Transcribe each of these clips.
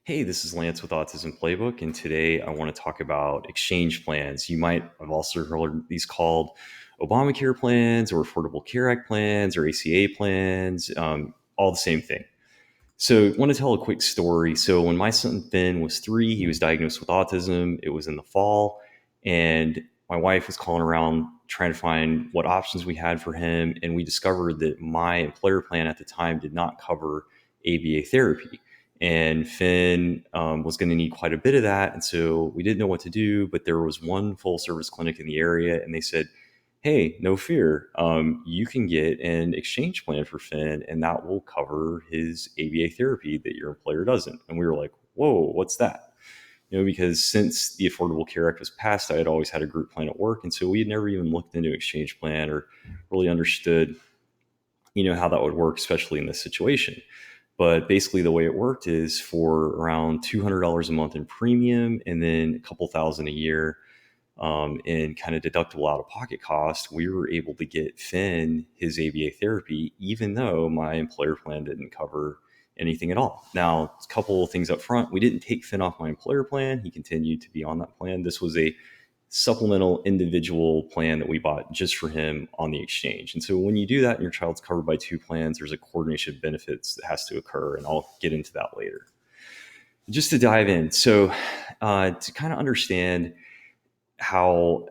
Hey, this is Lance with Autism Playbook, and today I want to talk about exchange plans. You might have also heard these called Obamacare plans or Affordable Care Act plans or ACA plans, all the same thing. So, I want to tell a quick story. So, when my son Ben was 3, he was diagnosed with autism. It was in the fall, and my wife was calling around trying to find what options we had for him. And we discovered that my employer plan at the time did not cover ABA therapy. And Finn was going to need quite a bit of that. And so we didn't know what to do, but there was one full service clinic in the area, and they said, hey, no fear. You can get an exchange plan for Finn, and that will cover his ABA therapy that your employer doesn't. And we were like, whoa, what's that? Because since the Affordable Care Act was passed, I had always had a group plan at work. And so we had never even looked into exchange plan or really understood, how that would work, especially in this situation. But basically, the way it worked is for around $200 a month in premium and then a couple thousand a year in kind of deductible out of pocket cost, we were able to get Finn his ABA therapy, even though my employer plan didn't cover anything at all. Now, a couple of things up front, we didn't take Finn off my employer plan. He continued to be on that plan. This was a supplemental individual plan that we bought just for him on the exchange. And so when you do that and your child's covered by two plans, there's a coordination of benefits that has to occur. And I'll get into that later. Just to dive in. So to kind of understand how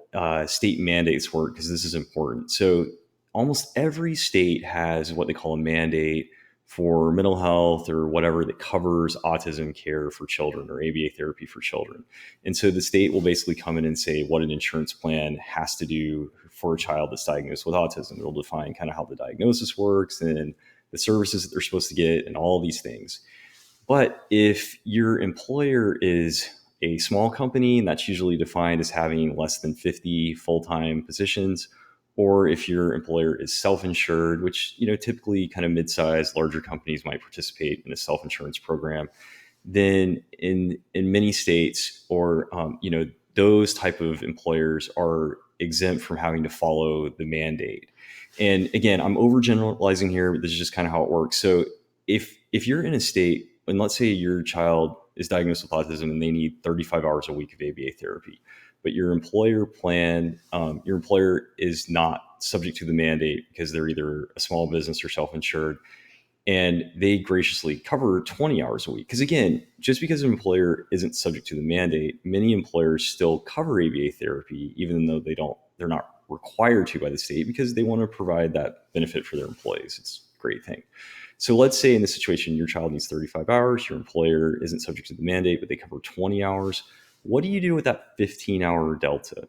state mandates work, because this is important. So almost every state has what they call a mandate for mental health or whatever that covers autism care for children or ABA therapy for children. And so the state will basically come in and say what an insurance plan has to do for a child that's diagnosed with autism. It'll define kind of how the diagnosis works and the services that they're supposed to get and all these things. But if your employer is a small company, and that's usually defined as having less than 50 full-time positions, or if your employer is self-insured, which typically kind of mid-sized, larger companies might participate in a self-insurance program, then in many states, or those type of employers are exempt from having to follow the mandate. And again, I'm overgeneralizing here, but this is just kind of how it works. So if you're in a state, and let's say your child is diagnosed with autism and they need 35 hours a week of ABA therapy, but your employer is not subject to the mandate because they're either a small business or self-insured, and they graciously cover 20 hours a week. Because again, just because an employer isn't subject to the mandate, many employers still cover ABA therapy, even though they're not required to by the state, because they want to provide that benefit for their employees. It's a great thing. So let's say in this situation, your child needs 35 hours, your employer isn't subject to the mandate, but they cover 20 hours. What do you do with that 15-hour delta?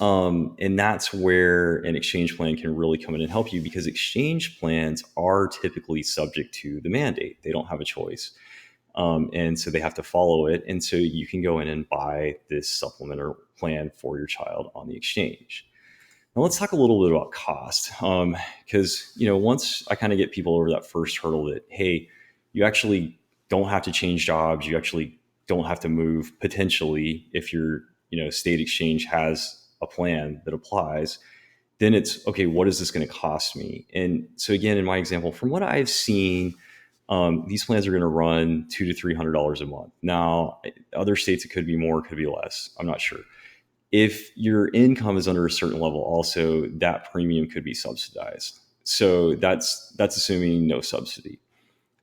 And that's where an exchange plan can really come in and help you, because exchange plans are typically subject to the mandate. They don't have a choice. And so they have to follow it. And so you can go in and buy this supplemental plan for your child on the exchange. Now let's talk a little bit about cost, because once I kind of get people over that first hurdle that, hey, you actually don't have to change jobs, you actually don't have to move potentially if your state exchange has a plan that applies, then it's okay, what is this going to cost me? And so again, in my example, from what I've seen, these plans are going to run $200 to $300 a month. Now, other states it could be more, it could be less. I'm not sure. If your income is under a certain level, also that premium could be subsidized. So that's assuming no subsidy.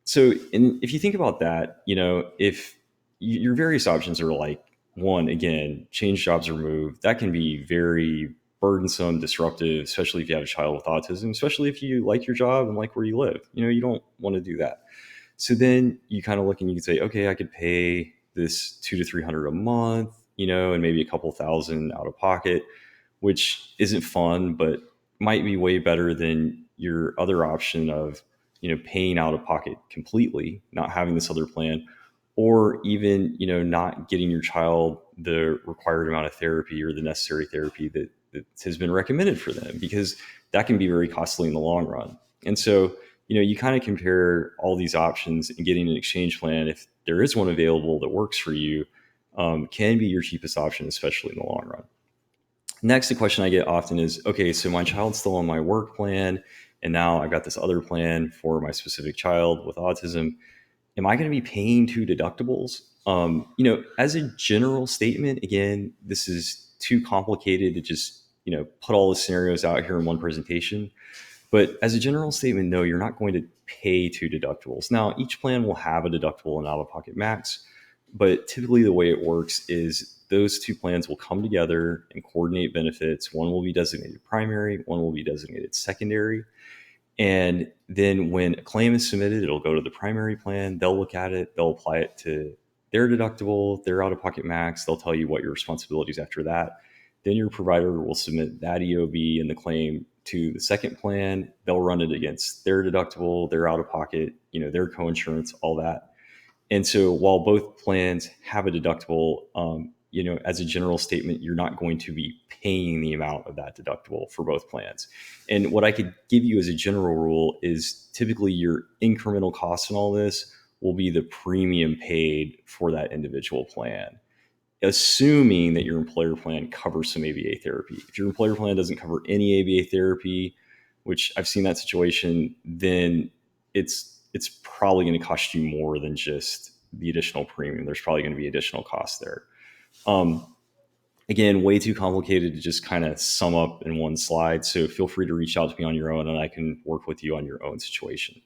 So if you think about that, if your various options are like, one, again, change jobs or move, that can be very burdensome, disruptive, especially if you have a child with autism, especially if you like your job and like where you live. You don't want to do that. So then you kind of look and you can say, okay, I could pay this $200 to $300 a month, and maybe a couple thousand out of pocket, which isn't fun, but might be way better than your other option of, paying out of pocket completely, not having this other plan, or even, not getting your child the required amount of therapy or the necessary therapy that has been recommended for them, because that can be very costly in the long run. And so, you kind of compare all these options, and getting an exchange plan, if there is one available that works for you, can be your cheapest option, especially in the long run. Next, the question I get often is, okay, so my child's still on my work plan, and now I've got this other plan for my specific child with autism. am I going to be paying two deductibles? As a general statement, again, this is too complicated to just, put all the scenarios out here in one presentation. But as a general statement, no, you're not going to pay two deductibles. Now, each plan will have a deductible and out of pocket max, but typically the way it works is those two plans will come together and coordinate benefits. One will be designated primary, one will be designated secondary. And then when a claim is submitted, it'll go to the primary plan. They'll look at it, they'll apply it to their deductible, their out of pocket max. They'll tell you what your responsibilities after that. Then your provider will submit that EOB and the claim to the second plan. They'll run it against their deductible, their out of pocket, their coinsurance, all that. And so while both plans have a deductible, as a general statement, you're not going to be paying the amount of that deductible for both plans. And what I could give you as a general rule is typically your incremental costs in all this will be the premium paid for that individual plan, assuming that your employer plan covers some ABA therapy. If your employer plan doesn't cover any ABA therapy, which I've seen that situation, then it's probably going to cost you more than just the additional premium. There's probably going to be additional costs there. Again, way too complicated to just kind of sum up in one slide. So feel free to reach out to me on your own and I can work with you on your own situation.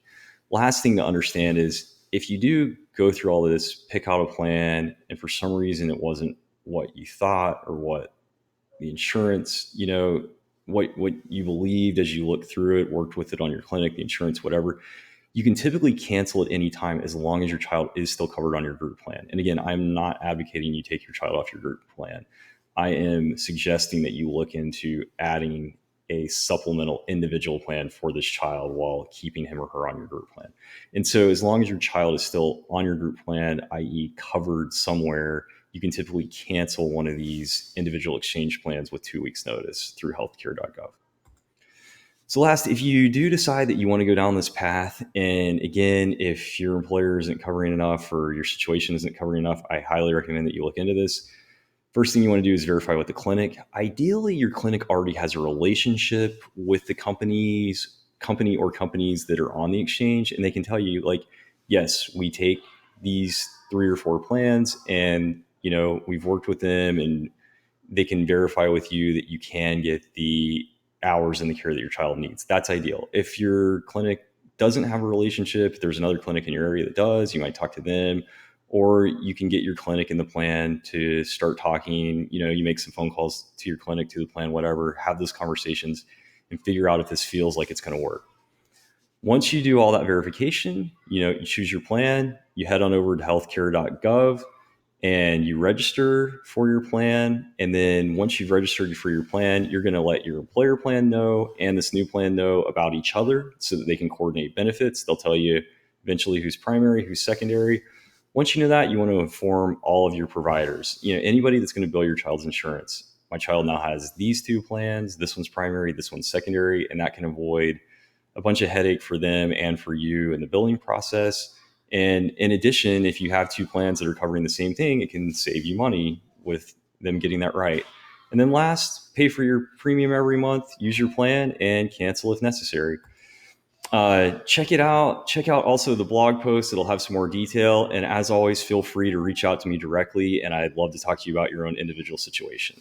Last thing to understand is if you do go through all this, pick out a plan, and for some reason it wasn't what you thought or what the insurance, what you believed as you looked through it, worked with it on your clinic, the insurance, whatever, you can typically cancel at any time as long as your child is still covered on your group plan. And again, I'm not advocating you take your child off your group plan. I am suggesting that you look into adding a supplemental individual plan for this child while keeping him or her on your group plan. And so as long as your child is still on your group plan, i.e. covered somewhere, you can typically cancel one of these individual exchange plans with 2 weeks notice through healthcare.gov. So last, if you do decide that you want to go down this path, and again, if your employer isn't covering enough or your situation isn't covering enough, I highly recommend that you look into this. First thing you want to do is verify with the clinic. Ideally, your clinic already has a relationship with the company or companies that are on the exchange, and they can tell you, like, yes, we take these 3 or 4 plans, and we've worked with them, and they can verify with you that you can get the hours in the care that your child needs. That's ideal. If your clinic doesn't have a relationship, there's another clinic in your area that does, you might talk to them, or you can get your clinic in the plan to start talking. You make some phone calls to your clinic, to the plan, whatever, have those conversations and figure out if this feels like it's going to work. Once you do all that verification, you choose your plan, you head on over to healthcare.gov and you register for your plan. And then once you've registered for your plan, you're going to let your employer plan know and this new plan know about each other so that they can coordinate benefits. They'll tell you eventually who's primary, who's secondary. Once you know that, you want to inform all of your providers, anybody that's going to bill your child's insurance. My child now has these 2 plans. This one's primary, this one's secondary, and that can avoid a bunch of headache for them and for you in the billing process. And in addition, if you have 2 plans that are covering the same thing, it can save you money with them getting that right. And then last, pay for your premium every month, use your plan, and cancel if necessary. Check it out. Check out also the blog post. It'll have some more detail. And as always, feel free to reach out to me directly. And I'd love to talk to you about your own individual situation.